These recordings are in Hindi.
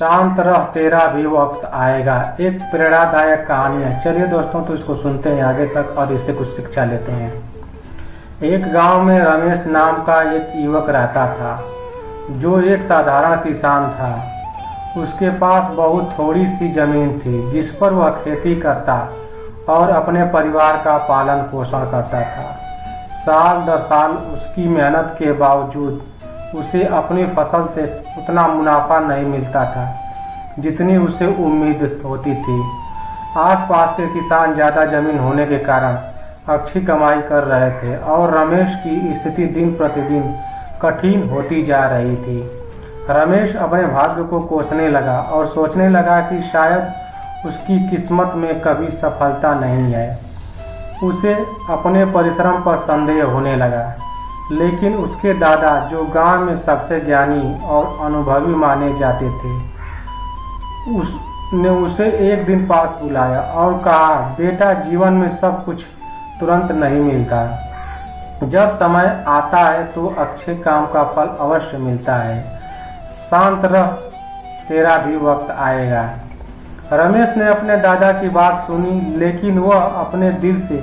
शांत रह, तेरा भी वक्त आएगा। एक प्रेरणादायक कहानी है। चलिए दोस्तों, तो इसको सुनते हैं आगे तक और इससे कुछ शिक्षा लेते हैं। एक गांव में रमेश नाम का एक युवक रहता था, जो एक साधारण किसान था। उसके पास बहुत थोड़ी सी जमीन थी, जिस पर वह खेती करता और अपने परिवार का पालन पोषण करता था। साल दर साल उसकी मेहनत के बावजूद उसे अपनी फसल से उतना मुनाफा नहीं मिलता था जितनी उसे उम्मीद होती थी। आसपास के किसान ज़्यादा जमीन होने के कारण अच्छी कमाई कर रहे थे और रमेश की स्थिति दिन प्रतिदिन कठिन होती जा रही थी। रमेश अपने भाग्य को कोसने लगा और सोचने लगा कि शायद उसकी किस्मत में कभी सफलता नहीं है। उसे अपने परिश्रम पर संदेह होने लगा, लेकिन उसके दादा, जो गांव में सबसे ज्ञानी और अनुभवी माने जाते थे, उसने उसे एक दिन पास बुलाया और कहा, बेटा, जीवन में सब कुछ तुरंत नहीं मिलता। जब समय आता है तो अच्छे काम का फल अवश्य मिलता है। शांत रह, तेरा भी वक्त आएगा। रमेश ने अपने दादा की बात सुनी, लेकिन वह अपने दिल से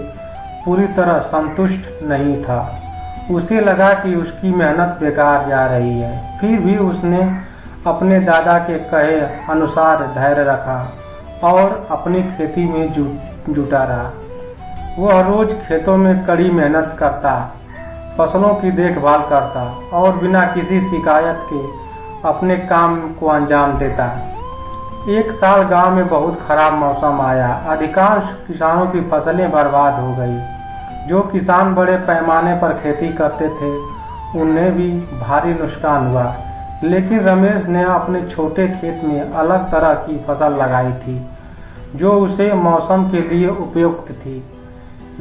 पूरी तरह संतुष्ट नहीं था। उसे लगा कि उसकी मेहनत बेकार जा रही है। फिर भी उसने अपने दादा के कहे अनुसार धैर्य रखा और अपनी खेती में जुटा रहा। वह रोज खेतों में कड़ी मेहनत करता, फसलों की देखभाल करता और बिना किसी शिकायत के अपने काम को अंजाम देता। एक साल गांव में बहुत खराब मौसम आया। अधिकांश किसानों की फसलें बर्बाद हो गई। जो किसान बड़े पैमाने पर खेती करते थे, उन्हें भी भारी नुकसान हुआ। लेकिन रमेश ने अपने छोटे खेत में अलग तरह की फसल लगाई थी, जो उसे मौसम के लिए उपयुक्त थी।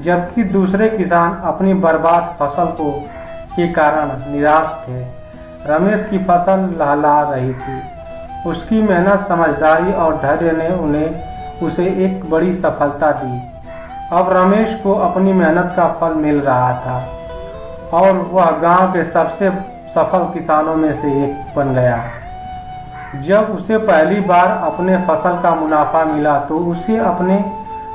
जबकि दूसरे किसान अपनी बर्बाद फसल के कारण निराश थे। रमेश की फसल लहला रही थी। उसकी मेहनत, समझदारी और धैर्य ने उसे एक बड़ी सफलता दी। अब रमेश को अपनी मेहनत का फल मिल रहा था और वह गांव के सबसे सफल किसानों में से एक बन गया। जब उसे पहली बार अपने फसल का मुनाफा मिला तो उसे अपने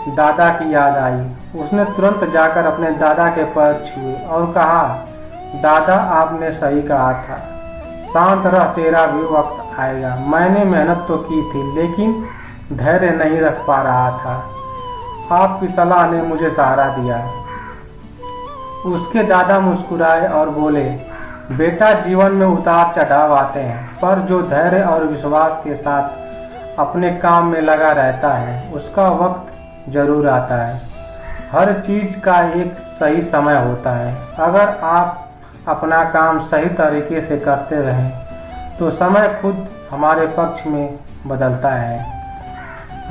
दादा की याद आई। उसने तुरंत जाकर अपने दादा के पैर छुए और कहा, दादा, आपने सही कहा था। शांत रह, तेरा भी वक्त आएगा। मैंने मेहनत तो की थी, लेकिन धैर्य नहीं रख पा रहा था। आपकी सलाह ने मुझे सहारा दिया। उसके दादा मुस्कुराए और बोले, बेटा, जीवन में उतार चढ़ाव आते हैं, पर जो धैर्य और विश्वास के साथ अपने काम में लगा रहता है, उसका वक्त जरूर आता है। हर चीज का एक सही समय होता है। अगर आप अपना काम सही तरीके से करते रहें तो समय खुद हमारे पक्ष में बदलता है।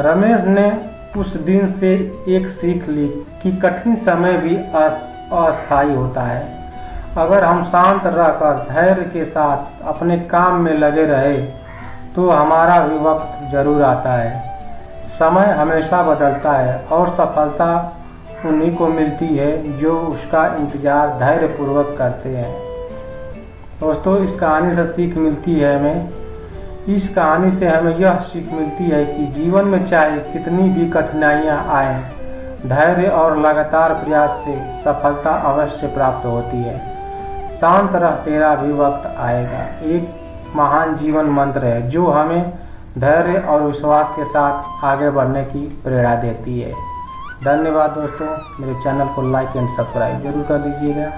रमेश ने उस दिन से एक सीख ली कि कठिन समय भी अस्थायी होता है। अगर हम शांत रहकर धैर्य के साथ अपने काम में लगे रहे तो हमारा भी वक्त जरूर आता है। समय हमेशा बदलता है और सफलता उन्हीं को मिलती है जो उसका इंतजार धैर्यपूर्वक करते हैं। दोस्तों, इस कहानी से सीख मिलती है हमें। इस कहानी से हमें यह सीख मिलती है कि जीवन में चाहे कितनी भी कठिनाइयां आएं, धैर्य और लगातार प्रयास से सफलता अवश्य प्राप्त होती है। शांत रह, तेरा भी वक्त आएगा एक महान जीवन मंत्र है, जो हमें धैर्य और विश्वास के साथ आगे बढ़ने की प्रेरणा देती है। धन्यवाद दोस्तों। मेरे चैनल को लाइक एंड सब्सक्राइब जरूर कर दीजिएगा।